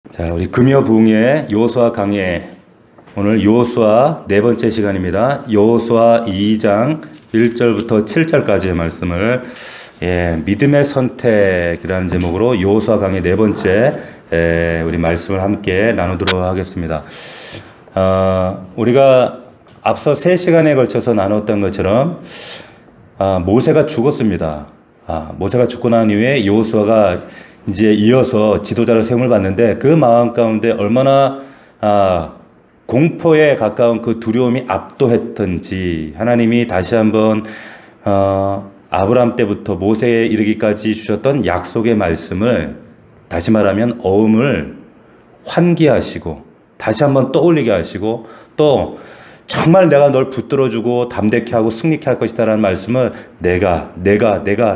자, 우리 금요부흥의 여호수아 강의, 오늘 여호수아 네 번째 시간입니다. 여호수아 2장 1절부터 7절까지의 말씀을 믿음의 선택이라는 제목으로 여호수아 강의 네 번째 우리 말씀을 함께 나누도록 하겠습니다. 우리가 앞서 3시간에 걸쳐서 나눴던 것처럼 모세가 죽었습니다. 모세가 죽고 난 이후에 여호수아가 이제 이어서 지도자를 세움을 받는데, 그 마음 가운데 얼마나 공포에 가까운 그 두려움이 압도했던지, 하나님이 다시 한번 아브라함 때부터 모세에 이르기까지 주셨던 약속의 말씀을, 다시 말하면 어음을 환기하시고 다시 한번 떠올리게 하시고, 또 정말 내가 널 붙들어주고 담대케 하고 승리케 할 것이다라는 말씀을 내가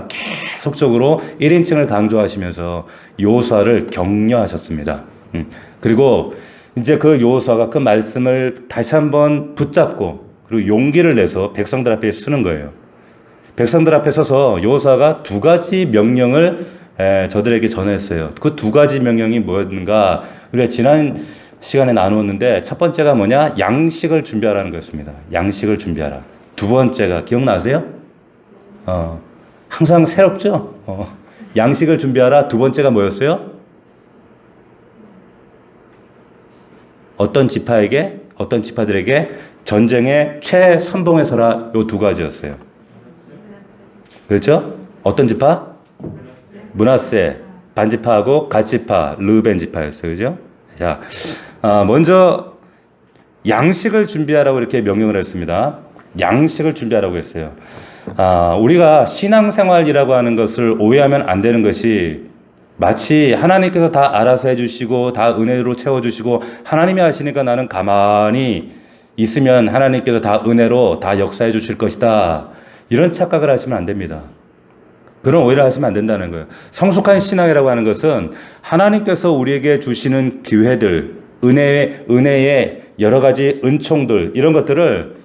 계속적으로 1인칭을 강조하시면서 여호수아를 격려하셨습니다. 그리고 이제 그 여호수아가 그 말씀을 다시 한번 붙잡고, 그리고 용기를 내서 백성들 앞에 서는 거예요. 백성들 앞에 서서 여호수아가 2가지 명령을 저들에게 전했어요. 그 2가지 명령이 뭐였는가, 우리가 지난 시간에 나누었는데, 첫 번째가 뭐냐? 양식을 준비하라는 거였습니다. 양식을 준비하라. 2번째가 기억나세요? 항상 새롭죠? 양식을 준비하라. 2번째가 뭐였어요? 어떤 지파들에게 전쟁의 최선봉에 서라. 요 2가지였어요. 그렇죠? 어떤 지파? 므낫세 반지파하고 갓지파, 르벤 지파였어요. 그죠? 자, 먼저 양식을 준비하라고 이렇게 명령을 했습니다. 양식을 준비하라고 했어요. 우리가 신앙생활이라고 하는 것을 오해하면 안 되는 것이, 마치 하나님께서 다 알아서 해주시고 다 은혜로 채워주시고 하나님이 하시니까 나는 가만히 있으면 하나님께서 다 은혜로 다 역사해 주실 것이다, 이런 착각을 하시면 안 됩니다. 그런 오해를 하시면 안 된다는 거예요. 성숙한 신앙이라고 하는 것은 하나님께서 우리에게 주시는 기회들, 은혜의 여러 가지 은총들, 이런 것들을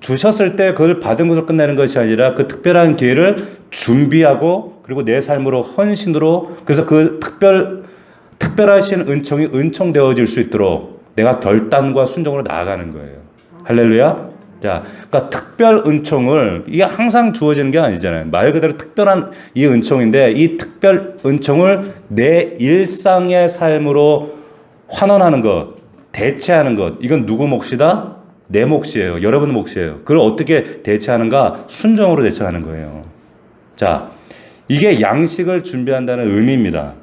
주셨을 때 그걸 받은 것으로 끝내는 것이 아니라, 그 특별한 기회를 준비하고, 그리고 내 삶으로 헌신으로, 그래서 그 특별하신 은총이 은총되어질 수 있도록 내가 결단과 순종으로 나아가는 거예요. 할렐루야. 자, 그러니까 특별 은총을, 이게 항상 주어지는 게 아니잖아요. 말 그대로 특별한 이 은총인데, 이 특별 은총을 내 일상의 삶으로 환원하는 것, 대체하는 것, 이건 누구 몫이다? 내 몫이에요. 여러분 몫이에요. 그걸 어떻게 대체하는가? 순종으로 대체하는 거예요. 자, 이게 양식을 준비한다는 의미입니다.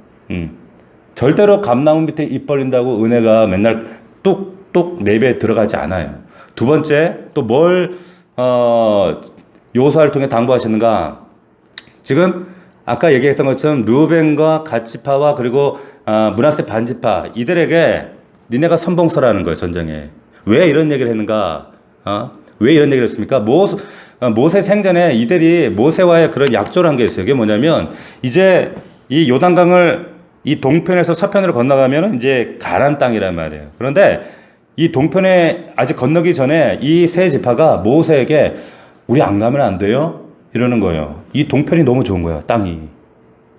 절대로 감나무 밑에 입 벌린다고 은혜가 맨날 뚝뚝 내 배에 들어가지 않아요. 2번째, 또 뭘 여호수아를 통해 당부하시는가? 지금 아까 얘기했던 것처럼 르벤과 갓지파와 그리고 므낫세 반지파, 이들에게 니네가 선봉서라는 거예요. 전쟁에. 왜 이런 얘기를 했는가? 왜 이런 얘기를 했습니까? 모세 생전에 이들이 모세와의 그런 약조란 게 있어요. 이게 뭐냐면, 이제 이 요단강을 이 동편에서 서편으로 건너가면 이제 가나안 땅이란 말이에요. 그런데 이 동편에 아직 건너기 전에 이 세 지파가 모세에게 우리 안 가면 안 돼요? 이러는 거예요. 이 동편이 너무 좋은 거야, 땅이.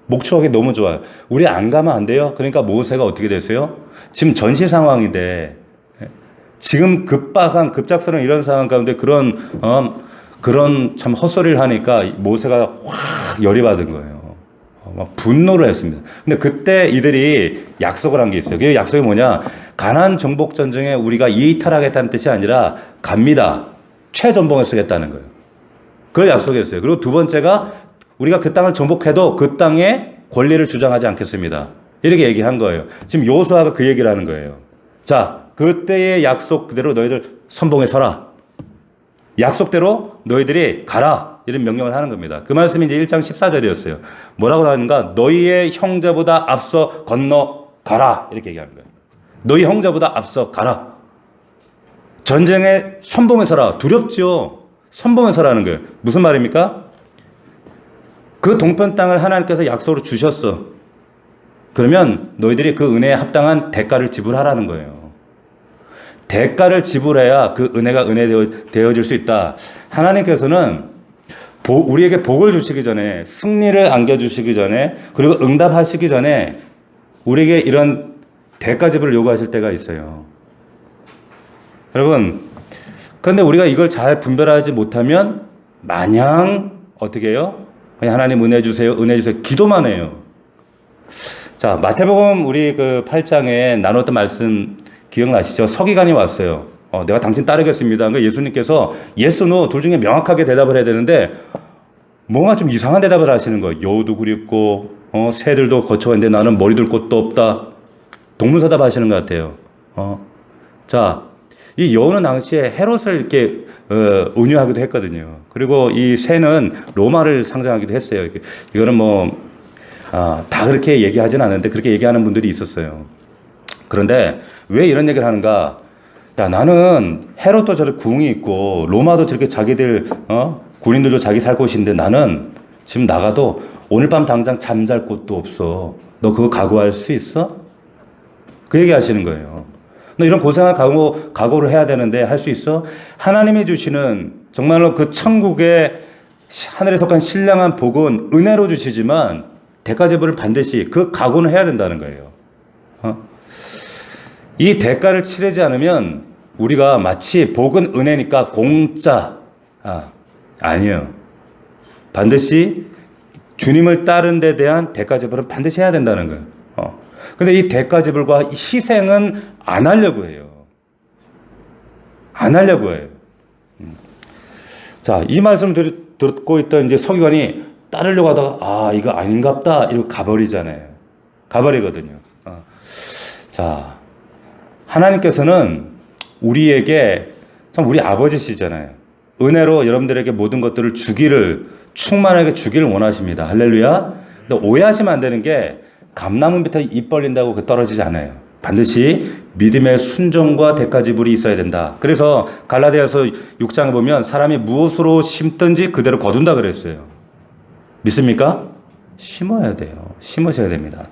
목축하기 너무 좋아요. 우리 안 가면 안 돼요? 그러니까 모세가 어떻게 됐어요? 지금 전시 상황인데, 지금 급작스러운 이런 상황 가운데 그런 참 헛소리를 하니까 모세가 확 열이 받은 거예요. 막 분노를 했습니다. 근데 그때 이들이 약속을 한 게 있어요. 그 약속이 뭐냐? 가나안 정복 전쟁에 우리가 이탈하겠다는 뜻이 아니라 갑니다. 최전봉을 쓰겠다는 거예요. 그걸 약속했어요. 그리고 2번째가 우리가 그 땅을 정복해도 그 땅에 권리를 주장하지 않겠습니다. 이렇게 얘기한 거예요. 지금 여호수아가 그 얘기를 하는 거예요. 자, 그때의 약속 그대로 너희들 선봉에 서라. 약속대로 너희들이 가라. 이런 명령을 하는 겁니다. 그 말씀이 이제 1장 14절이었어요. 뭐라고 나오는가? 너희의 형제보다 앞서 건너가라. 이렇게 얘기하는 거예요. 너희 형제보다 앞서 가라. 전쟁에 선봉에 서라. 두렵죠? 선봉에 서라는 거예요. 무슨 말입니까? 그 동편 땅을 하나님께서 약속으로 주셨어. 그러면 너희들이 그 은혜에 합당한 대가를 지불하라는 거예요. 대가를 지불해야 그 은혜가 되어질 수 있다. 하나님께서는 우리에게 복을 주시기 전에, 승리를 안겨주시기 전에, 그리고 응답하시기 전에 우리에게 이런 대가지불을 요구하실 때가 있어요. 여러분, 그런데 우리가 이걸 잘 분별하지 못하면 마냥 어떻게 해요? 그냥 하나님 은혜 주세요, 은혜 주세요, 기도만 해요. 자, 마태복음 우리 그 8장에 나눴던 말씀 기억나시죠? 서기관이 왔어요. 내가 당신 따르겠습니다. 그러니까 예수님께서 yes, no 둘 중에 명확하게 대답을 해야 되는데 뭔가 좀 이상한 대답을 하시는 거예요. 여우도 그립고 새들도 거쳐갔는데 나는 머리 둘 곳도 없다. 동문서답 하시는 것 같아요. 자, 이 여우는 당시에 헤롯을 이렇게 은유하기도 했거든요. 그리고 이 새는 로마를 상징하기도 했어요. 이거는 뭐 다 그렇게 얘기하진 않는데 그렇게 얘기하는 분들이 있었어요. 그런데 왜 이런 얘기를 하는가? 야, 나는 헤롯도 저렇게 궁이 있고 로마도 저렇게 자기들 군인들도 자기 살 곳인데 나는 지금 나가도 오늘 밤 당장 잠잘 곳도 없어. 너 그거 각오할 수 있어? 그 얘기 하시는 거예요. 너 이런 고생을 각오를 해야 되는데 할 수 있어? 하나님이 주시는 정말로 그 천국의 하늘에 속한 신령한 복은 은혜로 주시지만 대가제불을 반드시 그 각오는 해야 된다는 거예요. 이 대가를 치르지 않으면 우리가 마치 복은 은혜니까 공짜. 아니에요. 반드시 주님을 따른 데 대한 대가제불은 반드시 해야 된다는 거예요. 근데 이 대가제불과 희생은 안 하려고 해요. 안 하려고 해요. 자, 이 말씀을 듣고 있던 이제 서기관이 따르려고 하다가 이거 아닌갑다 이러고 가버리잖아요. 가버리거든요. 자, 하나님께서는 우리에게 참 우리 아버지시잖아요. 은혜로 여러분들에게 모든 것들을 충만하게 주기를 원하십니다. 할렐루야. 근데 오해하시면 안 되는 게 감나무 밑에 입 벌린다고 떨어지지 않아요. 반드시 믿음의 순종과 대가지불이 있어야 된다. 그래서 갈라디아서 6장에 보면 사람이 무엇으로 심든지 그대로 거둔다 그랬어요. 믿습니까? 심어야 돼요. 심으셔야 됩니다.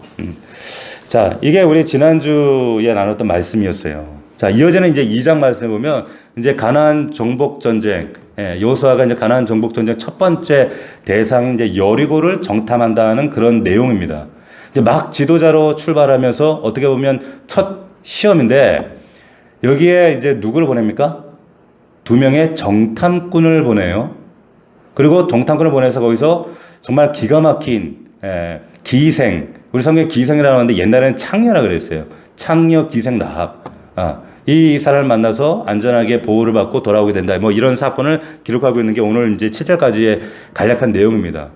자, 이게 우리 지난주에 나눴던 말씀이었어요. 자, 이어지는 이제 2장 말씀에 보면 이제 가나안 정복 전쟁, 여호수아가 이제 가나안 정복 전쟁 첫 번째 대상인 이제 여리고를 정탐한다는 그런 내용입니다. 이제 막 지도자로 출발하면서 어떻게 보면 첫 시험인데 여기에 이제 누구를 보냅니까? 2명의 정탐꾼을 보내요. 그리고 정탐꾼을 보내서 거기서 정말 기가 막힌 기생, 우리 성경에 기생이라고 하는데 옛날에는 창녀라 그랬어요. 창녀, 기생, 라합. 이 사람을 만나서 안전하게 보호를 받고 돌아오게 된다. 뭐 이런 사건을 기록하고 있는 게 오늘 이제 7절까지의 간략한 내용입니다.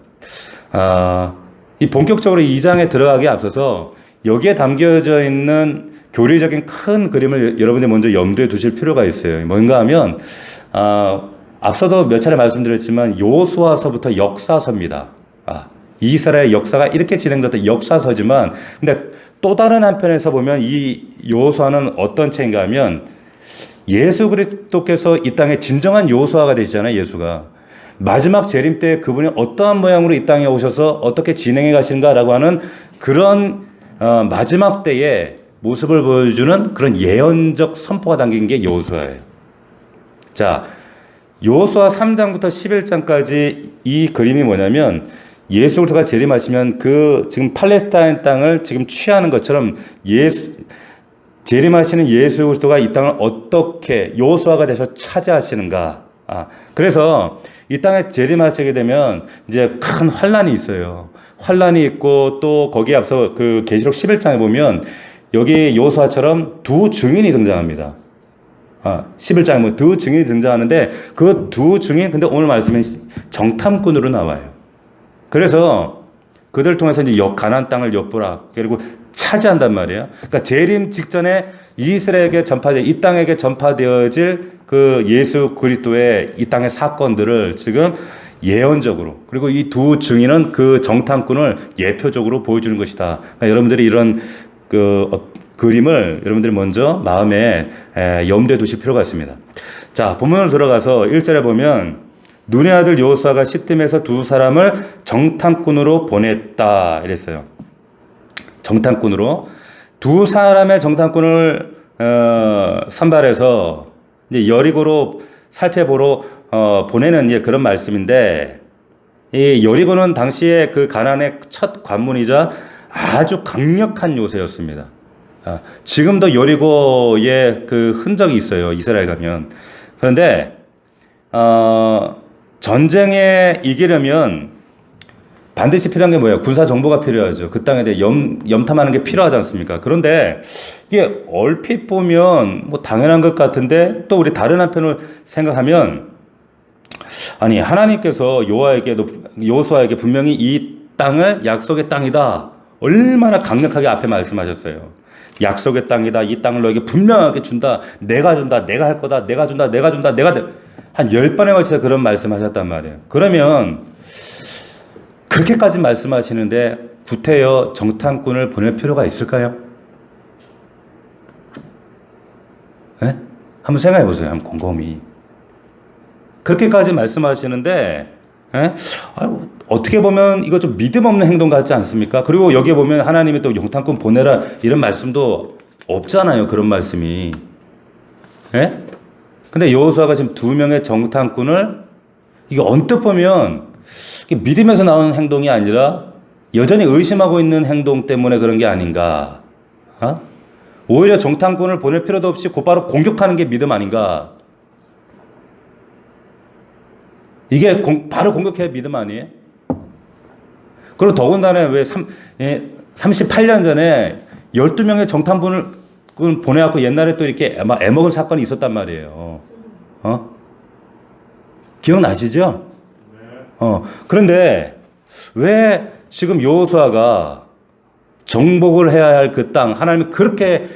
이 본격적으로 2장에 들어가기에 앞서서 여기에 담겨져 있는 교리적인 큰 그림을 여러분들이 먼저 염두에 두실 필요가 있어요. 뭔가 하면 앞서도 몇 차례 말씀드렸지만 여호수아서부터 역사서입니다. 이스라엘 역사가 이렇게 진행됐던 역사서지만 근데 또 다른 한편에서 보면 이 여호수아는 어떤 책인가 하면 예수 그리스도께서 이 땅에 진정한 여호수아가 되시잖아요. 예수가 마지막 재림 때 그분이 어떠한 모양으로 이 땅에 오셔서 어떻게 진행해 가시는가라고 하는 그런 마지막 때의 모습을 보여주는 그런 예언적 선포가 담긴 게 여호수아예요. 자, 여호수아 3장부터 11장까지 이 그림이 뭐냐면 예수 그리스도가 재림하시면 그 지금 팔레스타인 땅을 지금 취하는 것처럼 재림하시는 예수 그리스도가 이 땅을 어떻게 여호수아가 돼서 차지하시는가. 그래서 이 땅에 재림하시게 되면 이제 큰 환란이 있어요. 환란이 있고 또 거기에 앞서 그 계시록 11장에 보면 여기 여호수아처럼 두 증인이 등장합니다. 11장에 보면 두 증인이 등장하는데 그 두 증인 근데 오늘 말씀은 정탐꾼으로 나와요. 그래서 그들 통해서 이제 가나안 땅을 엿보라 그리고 차지한단 말이에요. 그러니까 재림 직전에 이스라엘에게 이 땅에게 전파되어질 그 예수 그리스도의 이 땅의 사건들을 지금 예언적으로 그리고 이 두 증인은 그 정탐꾼을 예표적으로 보여주는 것이다. 그러니까 여러분들이 이런 그림을 여러분들이 먼저 마음에 염두에 두실 필요가 있습니다. 자, 본문으로 들어가서 1절에 보면 눈의 아들 여호수아가 시팀에서 두 사람을 정탐꾼으로 보냈다 이랬어요. 정탐꾼으로 두 사람의 정탐꾼을 선발해서 이제 여리고로 살펴보러 보내는 그런 말씀인데 이 여리고는 당시에 그 가나안의 첫 관문이자 아주 강력한 요새였습니다. 지금도 여리고의 그 흔적이 있어요. 이스라엘 가면. 그런데 전쟁에 이기려면 반드시 필요한 게 뭐예요? 군사 정보가 필요하죠. 그 땅에 대해 염탐하는 게 필요하지 않습니까? 그런데 이게 얼핏 보면 뭐 당연한 것 같은데 또 우리 다른 한편을 생각하면 아니 하나님께서 여호수아에게 분명히 이 땅을 약속의 땅이다. 얼마나 강력하게 앞에 말씀하셨어요. 약속의 땅이다. 이 땅을 너에게 분명하게 준다. 내가 준다. 내가 할 거다. 내가 준다. 내가 준다. 한 10번에 걸쳐서 그런 말씀하셨단 말이에요. 그러면 그렇게까지 말씀하시는데 구태여 정탐꾼을 보낼 필요가 있을까요? 네? 한번 생각해 보세요. 한번 곰곰이. 그렇게까지 말씀하시는데 어떻게 보면 이거 좀 믿음 없는 행동 같지 않습니까? 그리고 여기에 보면 하나님이 또 정탐꾼 보내라 이런 말씀도 없잖아요. 그런 말씀이. 예? 근데 여호수아가 지금 2명의 정탐꾼을 이게 언뜻 보면 믿음에서 나오는 행동이 아니라 여전히 의심하고 있는 행동 때문에 그런 게 아닌가. 오히려 정탐꾼을 보낼 필요도 없이 곧바로 공격하는 게 믿음 아닌가. 이게 바로 공격해야 믿음 아니에요? 그리고 더군다나 왜 38년 전에 12명의 정탐꾼을 보내갖고 옛날에 또 이렇게 애먹은 사건이 있었단 말이에요. 기억나시죠? 그런데 왜 지금 여호수아가 정복을 해야 할 그 땅, 하나님이 그렇게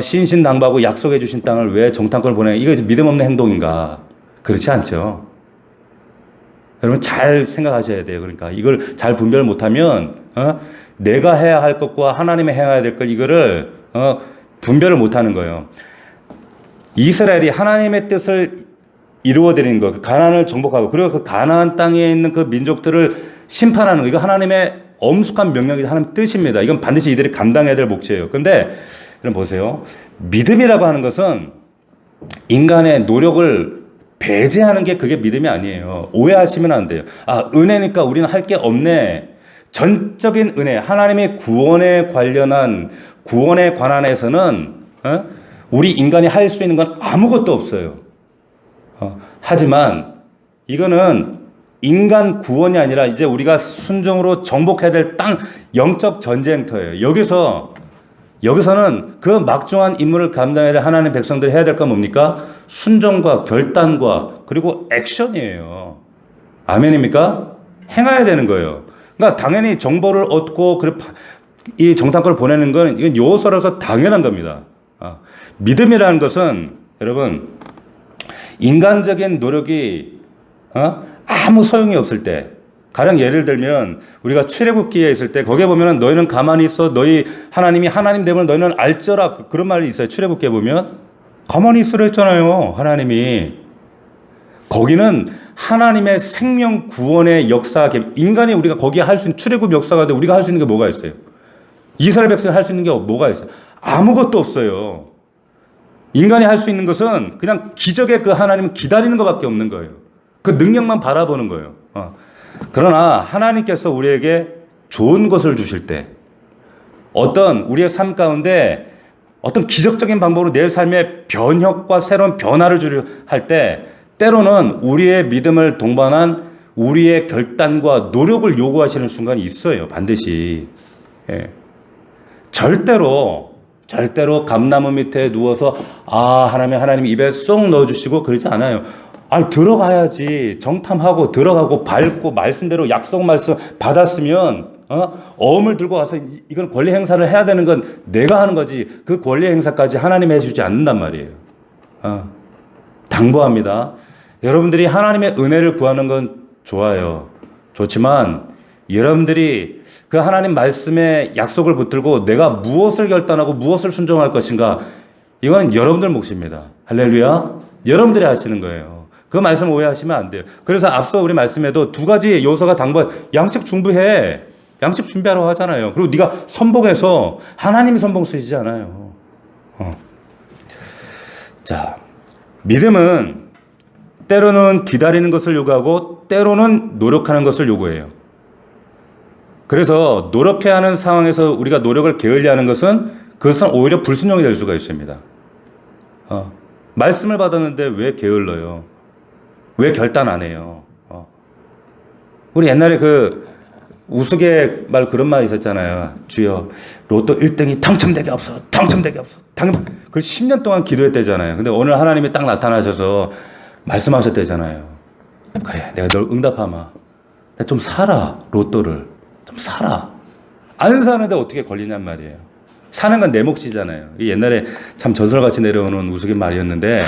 신신당부하고 약속해 주신 땅을 왜 정탐꾼을 보내? 이거 믿음 없는 행동인가? 그렇지 않죠. 여러분 잘 생각하셔야 돼요. 그러니까 이걸 잘 분별 못하면 내가 해야 할 것과 하나님이 해야 될 걸 이거를 분별을 못하는 거예요. 이스라엘이 하나님의 뜻을 이루어드리는 것, 가나안을 정복하고 그리고 그 가나안 땅에 있는 그 민족들을 심판하는 거, 이거 하나님의 엄숙한 명령이 하나님 뜻입니다. 이건 반드시 이들이 감당해야 될 몫이에요. 그런데 여러분 보세요. 믿음이라고 하는 것은 인간의 노력을 배제하는 게 그게 믿음이 아니에요. 오해하시면 안 돼요. 은혜니까 우리는 할 게 없네. 전적인 은혜, 하나님의 구원에 관한해서는 우리 인간이 할 수 있는 건 아무것도 없어요. 하지만 이거는 인간 구원이 아니라 이제 우리가 순종으로 정복해야 될 땅 영적 전쟁터예요. 여기서는 그 막중한 임무를 감당해야 될 하나님 백성들이 해야 될 건 뭡니까? 순종과 결단과 그리고 액션이에요. 아멘입니까? 행해야 되는 거예요. 그러니까 당연히 정보를 얻고 이 정탐꾼을 보내는 건 이건 여호수아라서 당연한 겁니다. 믿음이라는 것은 여러분 인간적인 노력이 아무 소용이 없을 때, 가령 예를 들면 우리가 출애굽기에 있을 때 거기에 보면 너희는 가만히 있어, 너희 하나님이 하나님 됨을 너희는 알쩌라, 그런 말이 있어요. 출애굽기에 보면 가만히 있으라 했잖아요. 하나님이. 거기는 하나님의 생명 구원의 역사, 인간이 우리가 거기에 할 수 있는 출애굽 역사가 돼 우리가 할 수 있는 게 뭐가 있어요? 이스라엘 백성이 할 수 있는 게 뭐가 있어요? 아무것도 없어요. 인간이 할 수 있는 것은 그냥 기적의 그 하나님을 기다리는 것밖에 없는 거예요. 그 능력만 바라보는 거예요. 그러나 하나님께서 우리에게 좋은 것을 주실 때, 어떤 우리의 삶 가운데 어떤 기적적인 방법으로 내 삶의 변혁과 새로운 변화를 주려 할 때, 때로는 우리의 믿음을 동반한 우리의 결단과 노력을 요구하시는 순간이 있어요. 반드시. 절대로 감나무 밑에 누워서 하나님 입에 쏙 넣어주시고 그러지 않아요. 들어가야지. 정탐하고 들어가고 밟고 말씀대로 약속 말씀 받았으면 어음을 들고 와서 이건 권리 행사를 해야 되는 건 내가 하는 거지. 그 권리 행사까지 하나님이 해주지 않는단 말이에요. 당부합니다. 여러분들이 하나님의 은혜를 구하는 건 좋아요. 좋지만 여러분들이 그 하나님 말씀의 약속을 붙들고 내가 무엇을 결단하고 무엇을 순종할 것인가, 이거는 여러분들 몫입니다. 할렐루야. 여러분들이 하시는 거예요. 그 말씀 오해하시면 안 돼요. 그래서 앞서 우리 말씀에도 2가지 요소가 당부해. 양식 준비해. 양식 준비하라고 하잖아요. 그리고 네가 선봉해서 하나님이 선봉 쓰시지 않아요. 자, 믿음은 때로는 기다리는 것을 요구하고 때로는 노력하는 것을 요구해요. 그래서 노력해야 하는 상황에서 우리가 노력을 게을리하는 것은 그것은 오히려 불순종이 될 수가 있습니다. 말씀을 받았는데 왜 게을러요? 왜 결단 안 해요? 우리 옛날에 그 우스갯말 그런 말이 있었잖아요. 주여 로또 1등이 당첨되게 없어. 당첨되게 없어. 그 10년 동안 기도했대잖아요. 근데 오늘 하나님이 딱 나타나셔서 말씀하셨대잖아요. 그래, 내가 널 응답하마. 좀 사라. 로또를 좀 사라. 안 사는데 어떻게 걸리냔 말이에요. 사는 건 내 몫이잖아요. 이 옛날에 참 전설같이 내려오는 우스갯말이었는데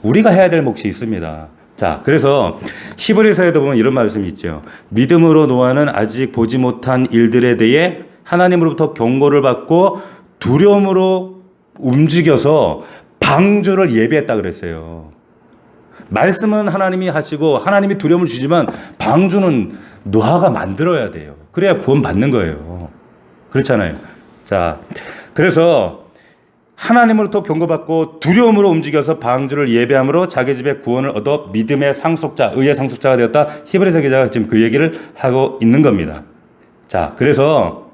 우리가 해야 될 몫이 있습니다. 자, 그래서 히브리서에도 보면 이런 말씀이 있죠. 믿음으로 노아는 아직 보지 못한 일들에 대해 하나님으로부터 경고를 받고 두려움으로 움직여서 방주를 예비했다 그랬어요. 말씀은 하나님이 하시고 하나님이 두려움을 주지만 방주는 노아가 만들어야 돼요. 그래야 구원 받는 거예요. 그렇잖아요. 자, 그래서 하나님으로부터 경고받고 두려움으로 움직여서 방주를 예배함으로 자기 집에 구원을 얻어 믿음의 상속자, 의의 상속자가 되었다. 히브리서 기자가 지금 그 얘기를 하고 있는 겁니다. 자, 그래서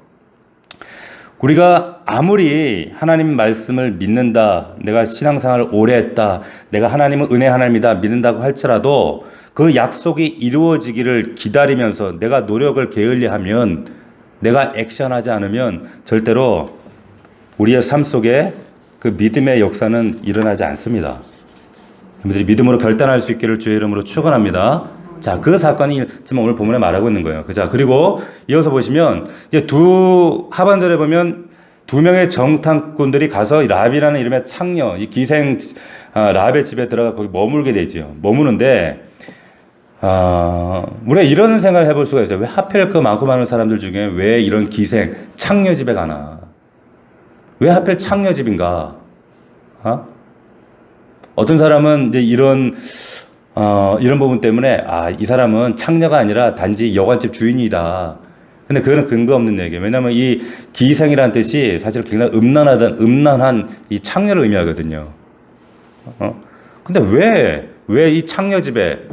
우리가 아무리 하나님 말씀을 믿는다, 내가 신앙생활을 오래 했다, 내가 하나님은 은혜 하나님이다 믿는다고 할지라도 그 약속이 이루어지기를 기다리면서 내가 노력을 게을리하면, 내가 액션하지 않으면 절대로 우리의 삶 속에 그 믿음의 역사는 일어나지 않습니다. 여러분들이 믿음으로 결단할 수 있기를 주의 이름으로 축원합니다. 자, 그 사건이 지금 오늘 본문에 말하고 있는 거예요. 자, 그리고 이어서 보시면 이제 하반절에 보면 두 명의 정탐꾼들이 가서 라합이라는 이름의 창녀, 이 기생 라합의 집에 들어가 거기 머물게 되죠. 머무는데 우리가 이런 생각을 해볼 수가 있어요. 왜 하필 그 많고 많은 사람들 중에 왜 이런 기생 창녀 집에 가나? 왜 하필 창녀 집인가? 어떤 사람은 이제 이런 부분 때문에 이 사람은 창녀가 아니라 단지 여관집 주인이다. 근데 그거는 근거 없는 얘기예요. 왜냐하면 이 기생이라는 뜻이 사실 굉장히 음란한 이 창녀를 의미하거든요. 근데 왜 이 창녀 집에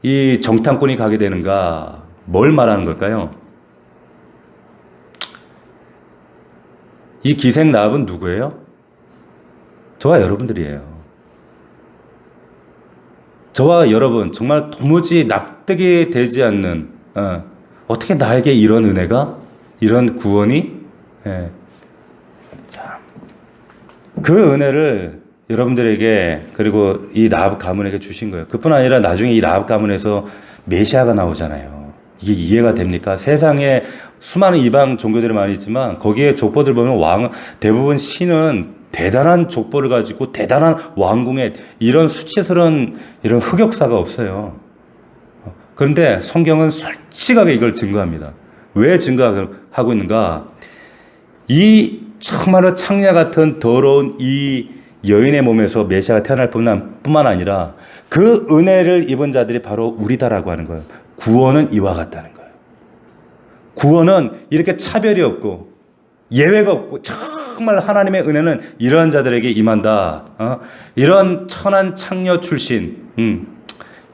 이 정탐꾼이 가게 되는가? 뭘 말하는 걸까요? 이 기생 라합은 누구예요? 저와 여러분들이에요. 저와 여러분, 정말 도무지 납득이 되지 않는, 어떻게 나에게 이런 은혜가, 이런 구원이, 자, 그 은혜를 여러분들에게, 그리고 이 라합 가문에게 주신 거예요. 그뿐 아니라 나중에 이 라합 가문에서 메시아가 나오잖아요. 이게 이해가 됩니까? 세상에 수많은 이방 종교들이 많이 있지만 거기에 족보들 보면 대부분 신은 대단한 족보를 가지고 대단한 왕궁에 이런 수치스러운 이런 흑역사가 없어요. 그런데 성경은 솔직하게 이걸 증거합니다. 왜 증거하고 있는가? 이 정말로 창녀 같은 더러운 이 여인의 몸에서 메시아가 태어날 뿐만 아니라 그 은혜를 입은 자들이 바로 우리다라고 하는 거예요. 구원은 이와 같다는 거예요. 구원은 이렇게 차별이 없고 예외가 없고 정말 하나님의 은혜는 이런 자들에게 임한다. 이런 천한 창녀 출신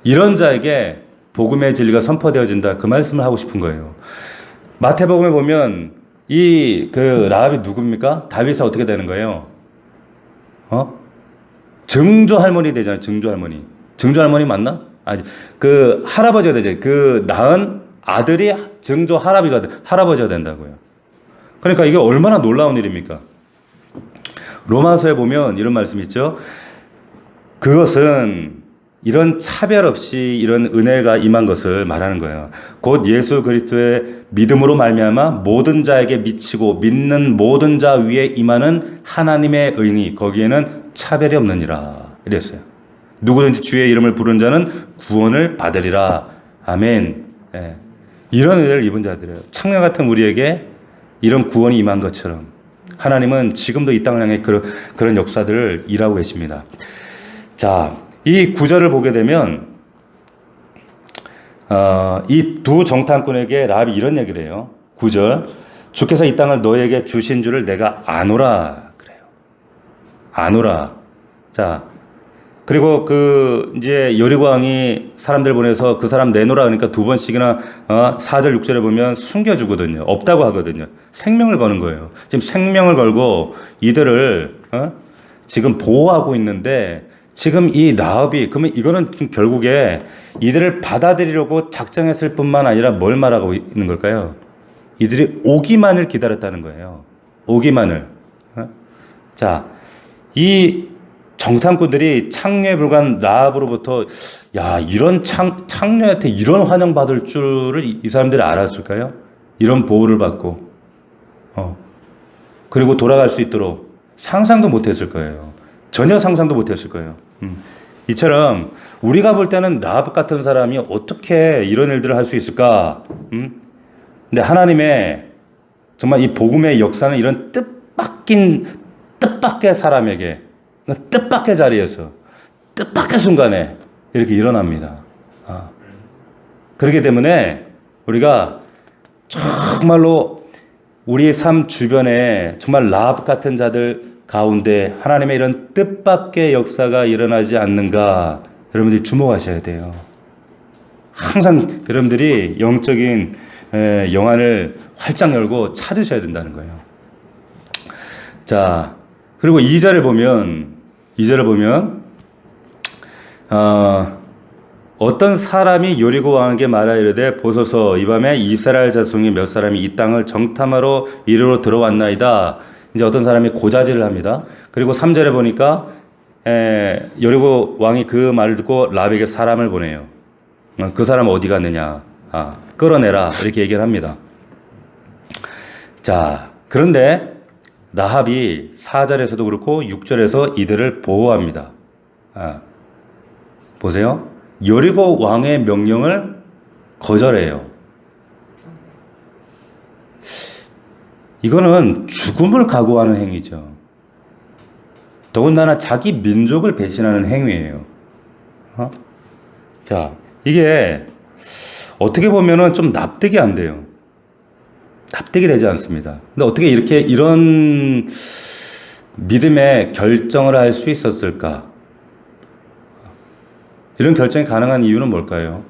이런 자에게 복음의 진리가 선포되어진다. 그 말씀을 하고 싶은 거예요. 마태복음에 보면 이 그 라합이 누굽니까? 다윗이 어떻게 되는 거예요? 증조 할머니 되잖아요. 증조 할머니. 증조 할머니 맞나? 아니, 그 할아버지가 되죠. 그 낳은 아들이 증조 할아버지가 된다고요. 그러니까 이게 얼마나 놀라운 일입니까? 로마서에 보면 이런 말씀이 있죠. 그것은 이런 차별 없이 이런 은혜가 임한 것을 말하는 거예요. 곧 예수 그리스도의 믿음으로 말미암아 모든 자에게 미치고 믿는 모든 자 위에 임하는 하나님의 의니 거기에는 차별이 없느니라 이랬어요. 누구든지 주의 이름을 부른 자는 구원을 받으리라. 아멘. 이런 은혜를 입은 자들이에요. 창녀 같은 우리에게 이런 구원이 임한 것처럼 하나님은 지금도 이 땅을 향해 그런 역사들을 일하고 계십니다. 자, 이 구절을 보게 되면 이 두 정탐꾼에게 라합이 이런 얘기를 해요. 9절 주께서 이 땅을 너에게 주신 줄을 내가 아노라 그래요. 아노라. 자, 그리고 이제 여리고 왕이 사람들 보내서 그 사람 내놓으라 그러니까 두 번씩이나 4절 6절에 보면 숨겨주거든요. 없다고 하거든요. 생명을 거는 거예요. 지금 생명을 걸고 이들을 지금 보호하고 있는데 지금 이 라합이 그러면 이거는 결국에 이들을 받아들이려고 작정했을 뿐만 아니라 뭘 말하고 있는 걸까요? 이들이 오기만을 기다렸다는 거예요. 오기만을. 자, 이 정탐꾼들이 창녀에 불과한 라합으로부터 야 이런 창녀한테 이런 환영받을 줄을 이 사람들이 알았을까요? 이런 보호를 받고 그리고 돌아갈 수 있도록 상상도 못했을 거예요. 전혀 상상도 못했을 거예요. 이처럼 우리가 볼 때는 라합 같은 사람이 어떻게 이런 일들을 할 수 있을까? 근데 하나님의 정말 이 복음의 역사는 이런 뜻밖의 사람에게 뜻밖의 자리에서 뜻밖의 순간에 이렇게 일어납니다. 그렇기 때문에 우리가 정말로 우리의 삶 주변에 정말 라합 같은 자들 가운데 하나님의 이런 뜻밖의 역사가 일어나지 않는가 여러분들이 주목하셔야 돼요. 항상 여러분들이 영적인 영안을 활짝 열고 찾으셔야 된다는 거예요. 자, 그리고 2절을 보면 어떤 사람이 여리고 왕에게 말하여 이르되 보소서 이 밤에 이스라엘 자손이 몇 사람이 이 땅을 정탐하러 이리로 들어왔나이다. 이제 어떤 사람이 고자질을 합니다. 그리고 3절에 보니까 여리고 왕이 그 말을 듣고 라합에게 사람을 보내요. 그 사람 어디 갔느냐? 끌어내라 이렇게 얘기를 합니다. 자, 그런데 라합이 4절에서도 그렇고 6절에서 이들을 보호합니다. 보세요. 여리고 왕의 명령을 거절해요. 이거는 죽음을 각오하는 행위죠. 더군다나 자기 민족을 배신하는 행위예요. 자, 이게 어떻게 보면은 좀 납득이 안 돼요. 납득이 되지 않습니다. 근데 어떻게 이런 믿음의 결정을 할 수 있었을까? 이런 결정이 가능한 이유는 뭘까요?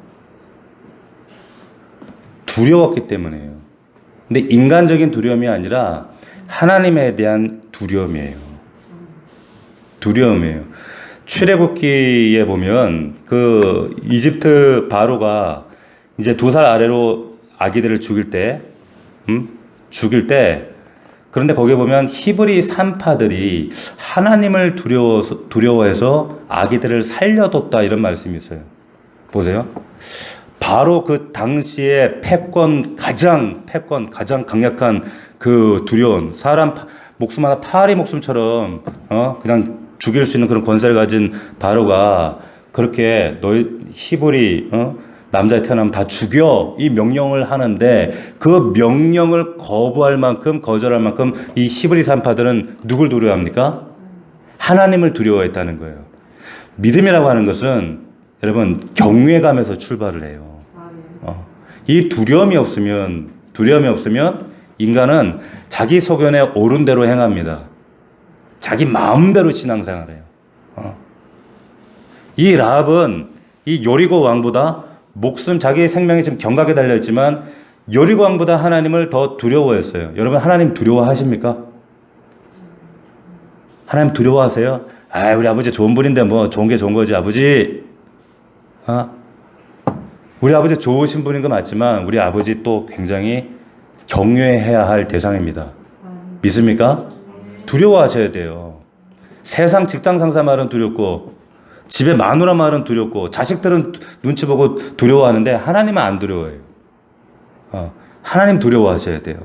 두려웠기 때문이에요. 근데 인간적인 두려움이 아니라 하나님에 대한 두려움이에요. 두려움이에요. 출애굽기에 보면 그 이집트 바로가 이제 2살 아래로 아기들을 죽일 때 그런데 거기에 보면 히브리 산파들이 하나님을 두려워해서 아기들을 살려뒀다 이런 말씀이 있어요. 보세요. 바로 그 당시에 가장 강력한 그 두려운 사람 목숨 하나 파리 목숨처럼 그냥 죽일 수 있는 그런 권세를 가진 바로가 그렇게 너희 히브리 남자에 태어나면 다 죽여 이 명령을 하는데 그 명령을 거절할 만큼 이 히브리 산파들은 누굴 두려워합니까? 하나님을 두려워했다는 거예요. 믿음이라고 하는 것은 여러분 경외감에서 출발을 해요. 이 두려움이 없으면 인간은 자기 소견에 옳은 대로 행합니다. 자기 마음대로 신앙생활해요. 이 라합은 이 여리고 왕보다 자기의 생명이 지금 경각에 달려있지만 여리고 왕보다 하나님을 더 두려워했어요. 여러분 하나님 두려워하십니까? 하나님 두려워하세요? 우리 아버지 좋은 분인데 뭐 좋은 게 좋은 거지 아버지. 우리 아버지 좋으신 분인 거 맞지만 우리 아버지 또 굉장히 경외해야 할 대상입니다. 믿습니까? 두려워하셔야 돼요. 세상 직장 상사 말은 두렵고 집에 마누라 말은 두렵고 자식들은 눈치 보고 두려워하는데 하나님은 안 두려워해요. 하나님 두려워하셔야 돼요.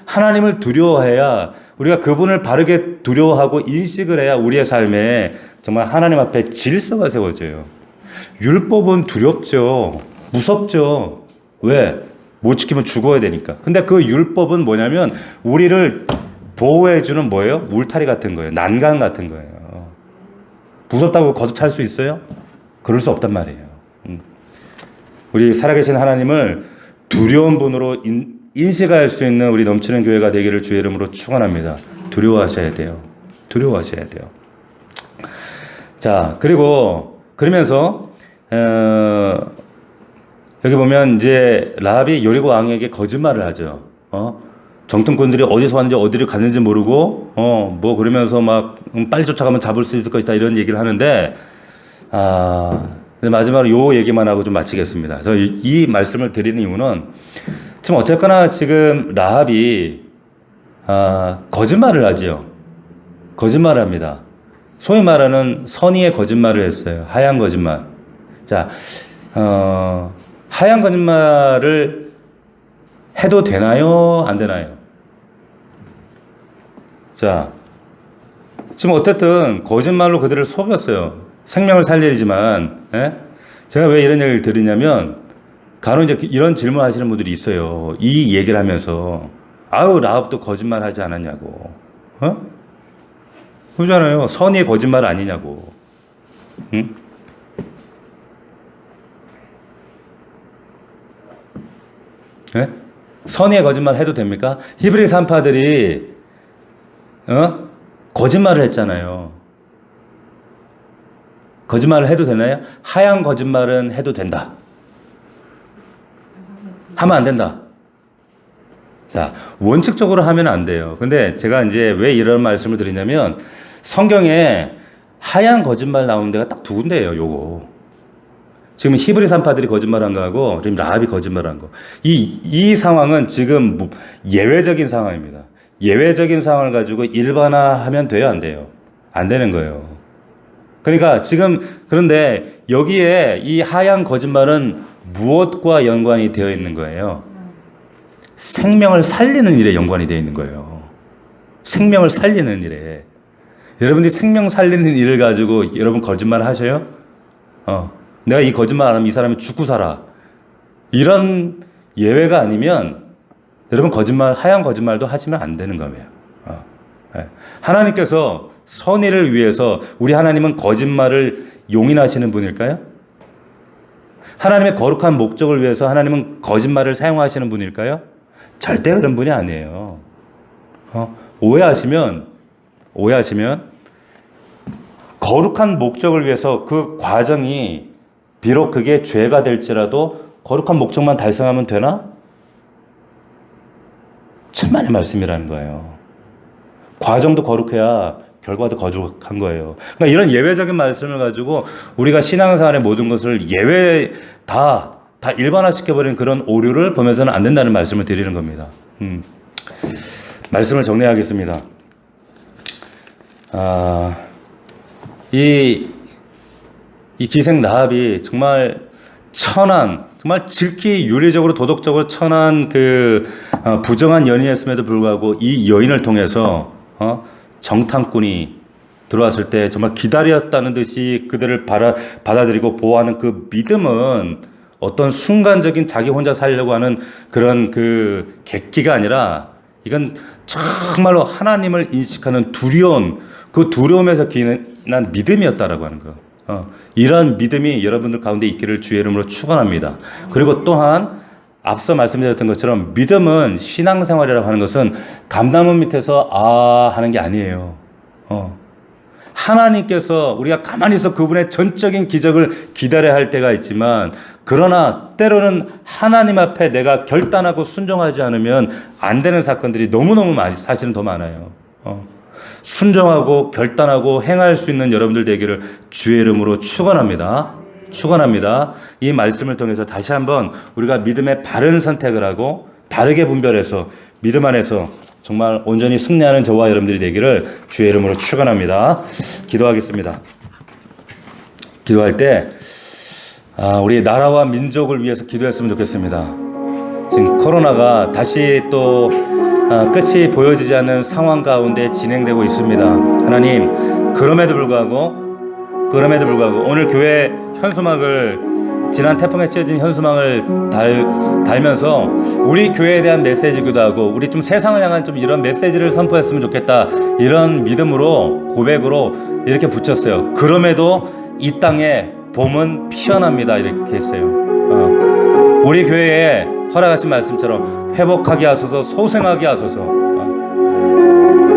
하나님을 두려워해야 우리가 그분을 바르게 두려워하고 인식을 해야 우리의 삶에 정말 하나님 앞에 질서가 세워져요. 율법은 두렵죠. 무섭죠. 왜? 못 지키면 죽어야 되니까. 근데 그 율법은 뭐냐면 우리를 보호해주는 뭐예요? 울타리 같은 거예요. 난간 같은 거예요. 무섭다고 걷어찰 수 있어요? 그럴 수 없단 말이에요. 우리 살아계신 하나님을 두려운 분으로 인식할 수 있는 우리 넘치는 교회가 되기를 주의 이름으로 축원합니다. 두려워하셔야 돼요. 두려워하셔야 돼요. 자, 그리고 그러면서 여기 보면 이제 라합이 여리고 왕에게 거짓말을 하죠. 정탐꾼들이 어디서 왔는지 어디를 갔는지 모르고 뭐 그러면서 막 빨리 쫓아가면 잡을 수 있을 것이다 이런 얘기를 하는데 마지막으로 요 얘기만 하고 좀 마치겠습니다. 저 이 말씀을 드리는 이유는 지금 어쨌거나 지금 라합이 거짓말을 하지요. 거짓말을 합니다. 소위 말하는 선의의 거짓말을 했어요. 하얀 거짓말. 자, 하얀 거짓말을 해도 되나요? 안 되나요? 자, 지금 어쨌든 거짓말로 그들을 속였어요. 생명을 살리지만, 예? 제가 왜 이런 얘기를 드리냐면, 간혹 이제 이런 질문 하시는 분들이 있어요. 이 얘기를 하면서, 아유, 라합도 거짓말 하지 않았냐고. 그러잖아요. 선의의 거짓말 아니냐고. 응? 예? 선의의 거짓말 해도 됩니까? 히브리 산파들이 거짓말을 했잖아요. 거짓말을 해도 되나요? 하얀 거짓말은 해도 된다. 하면 안 된다. 자, 원칙적으로 하면 안 돼요. 근데 제가 이제 왜 이런 말씀을 드리냐면 성경에 하얀 거짓말 나오는 데가 딱 두 군데예요, 요거. 지금 히브리 산파들이 거짓말한 거하고 지금 라합이 거짓말한 거. 이 상황은 지금 예외적인 상황입니다. 예외적인 상황을 가지고 일반화하면 돼요, 안 돼요? 안 되는 거예요. 그러니까 지금 그런데 여기에 이 하얀 거짓말은 무엇과 연관이 되어 있는 거예요? 생명을 살리는 일에 연관이 되어 있는 거예요. 생명을 살리는 일에. 여러분들이 생명 살리는 일을 가지고 여러분 거짓말 하셔요? 내가 이 거짓말 안 하면 이 사람이 죽고 살아. 이런 예외가 아니면 여러분 거짓말, 하얀 거짓말도 하시면 안 되는 거예요. 하나님께서 선의를 위해서 우리 하나님은 거짓말을 용인하시는 분일까요? 하나님의 거룩한 목적을 위해서 하나님은 거짓말을 사용하시는 분일까요? 절대 그런 분이 아니에요. 오해하시면 거룩한 목적을 위해서 그 과정이 비록 그게 죄가 될지라도 거룩한 목적만 달성하면 되나? 천만의 말씀이라는 거예요. 과정도 거룩해야 결과도 거룩한 거예요. 그러니까 이런 예외적인 말씀을 가지고 우리가 신앙생활의 모든 것을 예외 다 일반화시켜버리는 그런 오류를 보면서는 안 된다는 말씀을 드리는 겁니다. 말씀을 정리하겠습니다. 이 기생 라합이 정말 천한, 정말 지극히 윤리적으로 도덕적으로 천한 부정한 여인이었음에도 불구하고 이 여인을 통해서 정탐꾼이 들어왔을 때 정말 기다렸다는 듯이 그들을 받아들이고 보호하는 그 믿음은 어떤 순간적인 자기 혼자 살려고 하는 그런 객기가 아니라 이건 정말로 하나님을 인식하는 두려운 그 두려움에서 기인한 믿음이었다라고 하는 거. 이러한 믿음이 여러분들 가운데 있기를 주의 이름으로 축원합니다. 그리고 또한 앞서 말씀드렸던 것처럼 믿음은 신앙생활이라고 하는 것은 감나무 밑에서 하는 게 아니에요. 하나님께서 우리가 가만히 있어 그분의 전적인 기적을 기다려야 할 때가 있지만 그러나 때로는 하나님 앞에 내가 결단하고 순종하지 않으면 안 되는 사건들이 너무너무 사실은 더 많아요. 순종하고 결단하고 행할 수 있는 여러분들 되기를 주의 이름으로 축원합니다. 축원합니다. 이 말씀을 통해서 다시 한번 우리가 믿음의 바른 선택을 하고 바르게 분별해서 믿음 안에서 정말 온전히 승리하는 저와 여러분들이 되기를 주의 이름으로 축원합니다. 기도하겠습니다. 기도할 때 우리 나라와 민족을 위해서 기도했으면 좋겠습니다. 지금 코로나가 다시 또 끝이 보여지지 않는 상황 가운데 진행되고 있습니다. 하나님, 그럼에도 불구하고 오늘 교회 현수막을 지난 태풍에 찢어진 현수막을 달면서 우리 교회에 대한 메시지기도 하고 우리 좀 세상을 향한 좀 이런 메시지를 선포했으면 좋겠다. 이런 믿음으로 고백으로 이렇게 붙였어요. 그럼에도 이 땅에 봄은 피어납니다. 이렇게 했어요. 우리 교회에 허락하신 말씀처럼 회복하게 하소서, 소생하게 하소서.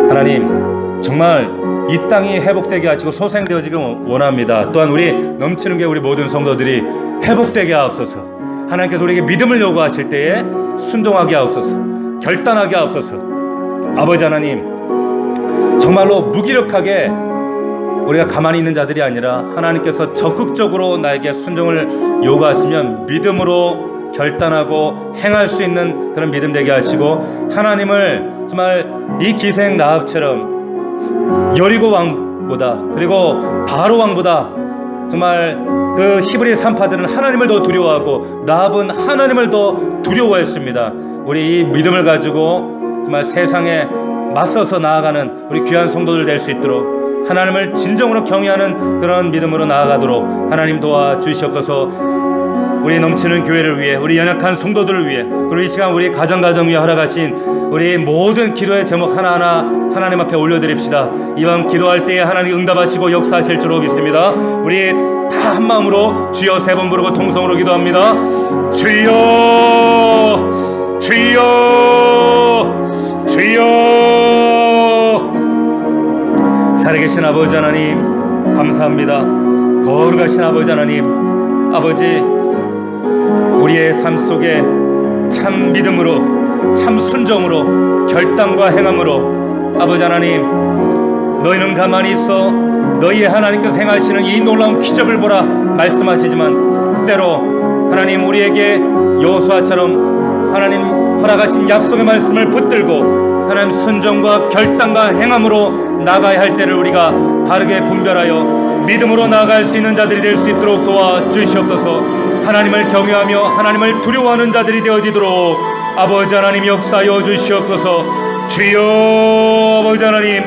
하나님, 정말 이 땅이 회복되게 하시고 소생되어지기 원합니다. 또한 우리 넘치는 게 우리 모든 성도들이 회복되게 하옵소서. 하나님께서 우리에게 믿음을 요구하실 때에 순종하게 하옵소서. 결단하게 하옵소서. 아버지 하나님, 정말로 무기력하게 우리가 가만히 있는 자들이 아니라 하나님께서 적극적으로 나에게 순종을 요구하시면 믿음으로 결단하고 행할 수 있는 그런 믿음 되게 하시고, 하나님을 정말 이 기생 라합처럼 여리고 왕보다 그리고 바로 왕보다 정말 그 히브리 산파들은 하나님을 더 두려워하고 라합은 하나님을 더 두려워했습니다. 우리 이 믿음을 가지고 정말 세상에 맞서서 나아가는 우리 귀한 성도들 될 수 있도록, 하나님을 진정으로 경외하는 그런 믿음으로 나아가도록 하나님 도와주시옵소서. 우리 넘치는 교회를 위해, 우리 연약한 성도들을 위해, 그리고 이 시간 우리 가정 위에 허락하신 우리 모든 기도의 제목 하나하나 하나님 앞에 올려드립시다. 이밤 기도할 때에 하나님 응답하시고 역사하실 줄 믿습니다. 우리 다 한 마음으로 주여 3번 부르고 통성으로 기도합니다. 주여, 주여, 주여. 살아계신 아버지 하나님 감사합니다. 거룩하신 아버지 하나님, 아버지 우리의 삶 속에 참 믿음으로, 참 순종으로, 결단과 행함으로, 아버지 하나님, 너희는 가만히 있어 너희의 하나님께서 행하시는 이 놀라운 기적을 보라 말씀하시지만, 때로 하나님 우리에게 여호수아처럼 하나님 허락하신 약속의 말씀을 붙들고 하나님 순종과 결단과 행함으로 나가야 할 때를 우리가 바르게 분별하여 믿음으로 나아갈 수 있는 자들이 될 수 있도록 도와주시옵소서. 하나님을 경외하며 하나님을 두려워하는 자들이 되어지도록 아버지 하나님 역사하여 주시옵소서. 주여, 아버지 하나님,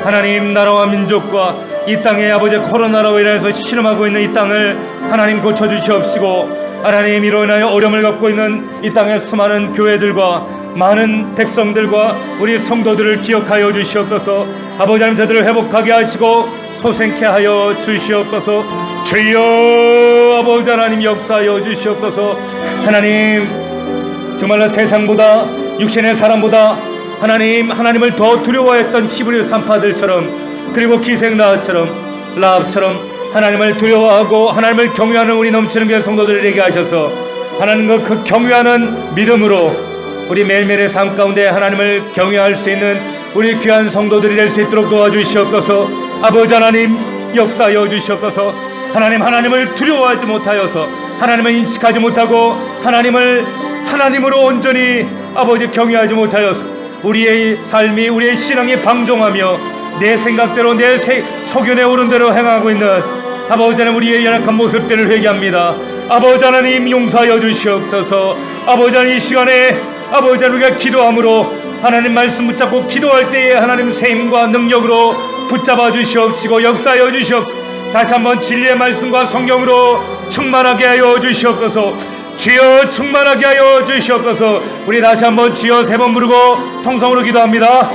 하나님 나라와 민족과 이 땅에 아버지 코로나로 인해서 신음하고 있는 이 땅을 하나님 고쳐주시옵시고, 하나님 이로 인하여 어려움을 갖고 있는 이 땅의 수많은 교회들과 많은 백성들과 우리 성도들을 기억하여 주시옵소서. 아버지 하나님 저들을 회복하게 하시고 소생케 하여 주시옵소서. 주여, 아버지 하나님 역사하여 주시옵소서. 하나님 정말로 세상보다 육신의 사람보다 하나님을 더 두려워했던 히브리 산파들처럼, 그리고 기생 라합처럼 하나님을 두려워하고 하나님을 경외하는 우리 넘치는 교회 성도들에게 하셔서 하나님과 그 경외하는 믿음으로 우리 매일매일의 삶 가운데 하나님을 경외할 수 있는 우리 귀한 성도들이 될 수 있도록 도와주시옵소서. 아버지 하나님 역사하여 주시옵소서. 하나님을 두려워하지 못하여서 하나님을 인식하지 못하고 하나님을 하나님으로 온전히 아버지 경외하지 못하여서 우리의 삶이, 우리의 신앙이 방종하며 내 생각대로 내 소견에 오른 대로 행하고 있는 아버지 하나님 우리의 연약한 모습들을 회개합니다. 아버지 하나님 용서하여 주시옵소서. 아버지 하나님 이 시간에 아버지 하나님 우리가 기도함으로 하나님 말씀 붙잡고 기도할 때에 하나님 세임과 능력으로 붙잡아 주시옵시고 역사하여 주시옵소서. 다시 한번 진리의 말씀과 성경으로 충만하게 하여 주시옵소서. 주여 충만하게 하여 주시옵소서. 우리 다시 한번 주여 3번 부르고 통성으로 기도합니다.